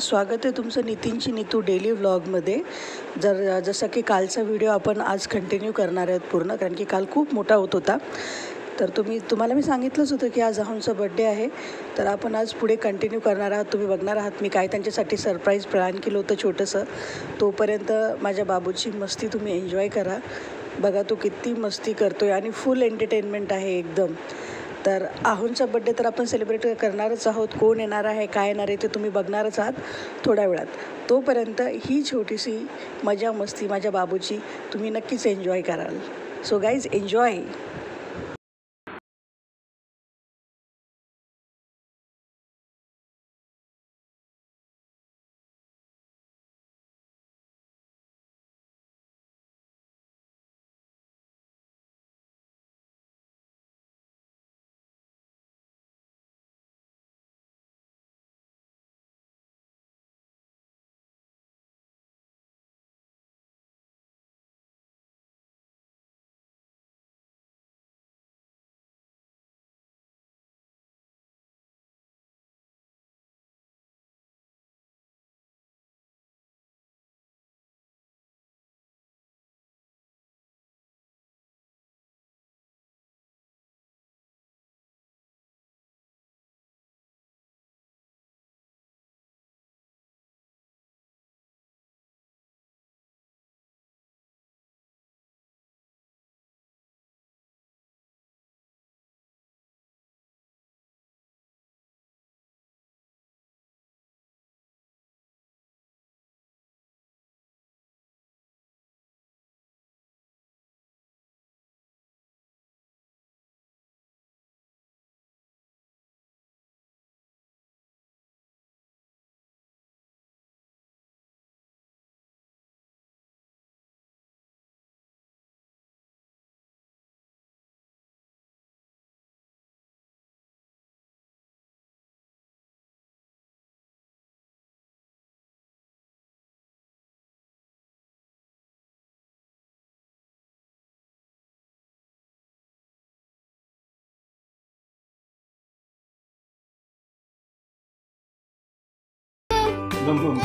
स्वागत आहे तुमचं नितीनची नीतू डेली व्लॉगमध्ये। जसं की कालचा व्हिडिओ आपण आज कंटिन्यू करणार आहेत पूर्ण, कारण की काल खूप मोठा होत होता। तर तुम्हाला मी सांगितलंच होतं की आज अहोंचा बड्डे आहे, तर आपण आज पुढे कंटिन्यू करणार आहात। तुम्ही बघणार आहात मी काय त्यांच्यासाठी सरप्राईज प्लॅन केलं होतं छोटंसं। तोपर्यंत माझ्या बाबूची मस्ती तुम्ही एन्जॉय करा। बघा तो किती मस्ती करतोय आणि फुल एंटरटेनमेंट आहे एकदम। तर अहोंचा बड्डे तर आपण सेलिब्रेट करणारच आहोत। कोण येणार आहे, काय येणार आहे ते तुम्ही बघणारच आहात थोड्या वेळात। तोपर्यंत ही छोटीशी मजा मस्ती माझ्या बाबूची तुम्ही नक्कीच एन्जॉय कराल। So guys enjoy. बम बम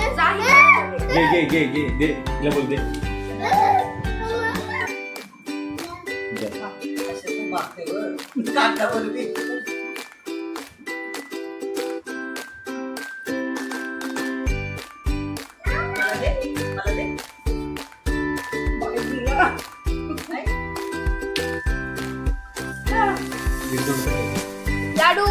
गे दे तिला बोल दे। लाडू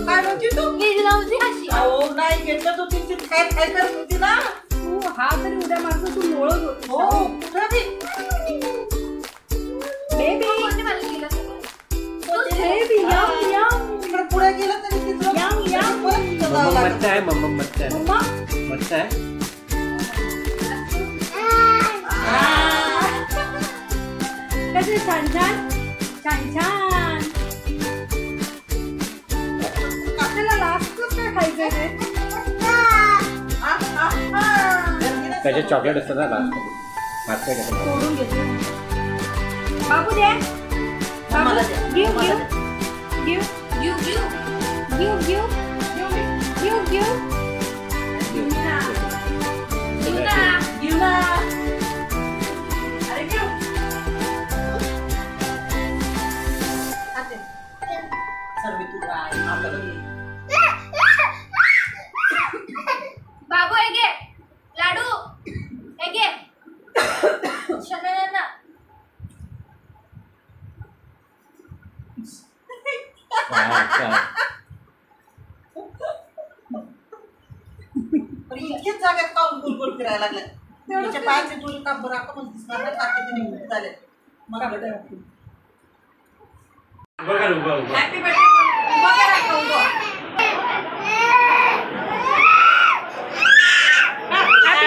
काय म्हणते तू? नाही घेतलं तू तिथे काय काय करत होती ना तू? हा तरी उद्या माझं तू लोळत होती। हो कुठं बी बेबी बेबी यम यम इकडे पुढे गेलं तरी तिथं यम यम मम्मा है मम्मा मच्छा है कसे छान छान छान छान आपल्याला लास्टच काय खायचंय ते? त्याचे चॉकलेट असतात ना लास्ट मध्ये तोडून घेतलं बाबू दे बाबू give give give give give give give give give give ना अरे गिव आते सर्व तू काय आपल्याला बाबू हे घे लाडू हे घे शनाना पण इतक्याच जागेत काऊन गोल फिरायला लागल्या तेवढ्याच्या पायाचे तुला का बरं आपण दिसणार नाही ताकद निघून झाले मग happy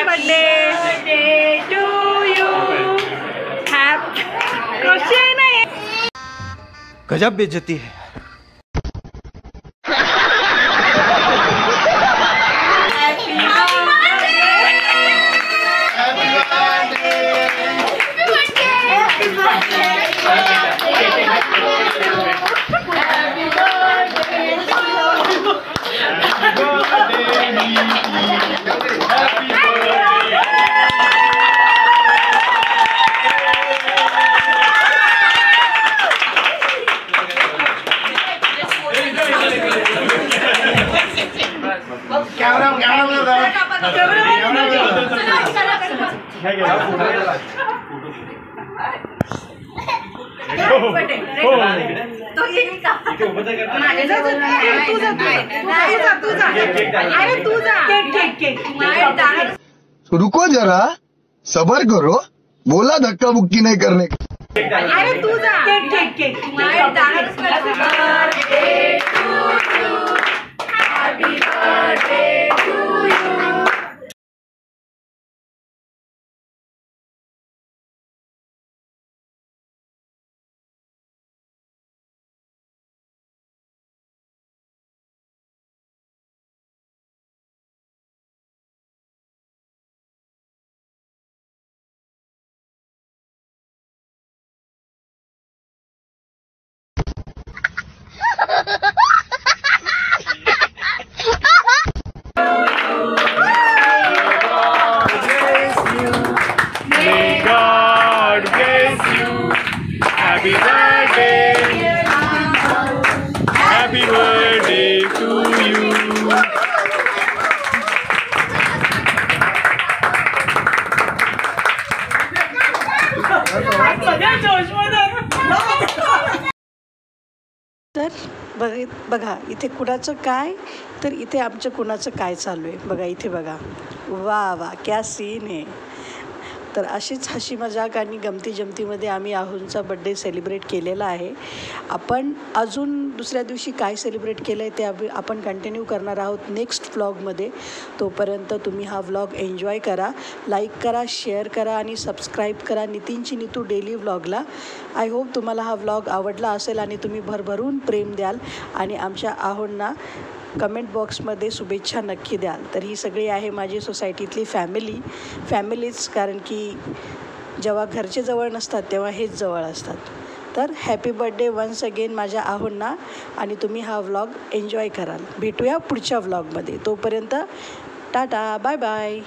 birthday to you happy गजब बेइज्जती है। रुको जरा सबर करो बोला धक्का बुक्की नहीं करने का अरे तू जा May God bless you. Happy birthday. Happy birthday to you. तर बघा इथे कुणाचं काय, तर इथे आमच्या कुणाचं काय चालू आहे बघा. इथे बघा, वा वा क्या सीन आहे. तर अशीच हशी मजाक आणि गमती जमतीमध्ये आम्ही आहुंचा बड्डे सेलिब्रेट केलेला आहे. आपण अजून दुसऱ्या दिवशी काय सेलिब्रेट केलं आहे ते आपण कंटिन्यू करणार आहोत नेक्स्ट व्लॉगमध्ये. तोपर्यंत तुम्ही हा व्लॉग एन्जॉय करा, लाईक करा, शेअर करा आणि सबस्क्राईब करा नितीनची नीतू डेली व्लॉगला. आय होप तुम्हाला हा व्लॉग आवडला असेल आणि तुम्ही भरभरून प्रेम द्याल आणि आमच्या आहोंना कमेंट बॉक्समध्ये शुभेच्छा नक्की द्याल. तर ही सगळी आहे माझी सोसायटीतली फॅमिलीज, कारण की जेव्हा घरचे जवळ नसतात तेव्हा हेच जवळ असतात. तर हॅपी बर्थडे वन्स अगेन माझ्या आहोंना आणि तुम्ही हा व्लॉग एन्जॉय कराल. भेटूया पुढच्या व्लॉगमध्ये. तोपर्यंत टाटा, बाय बाय.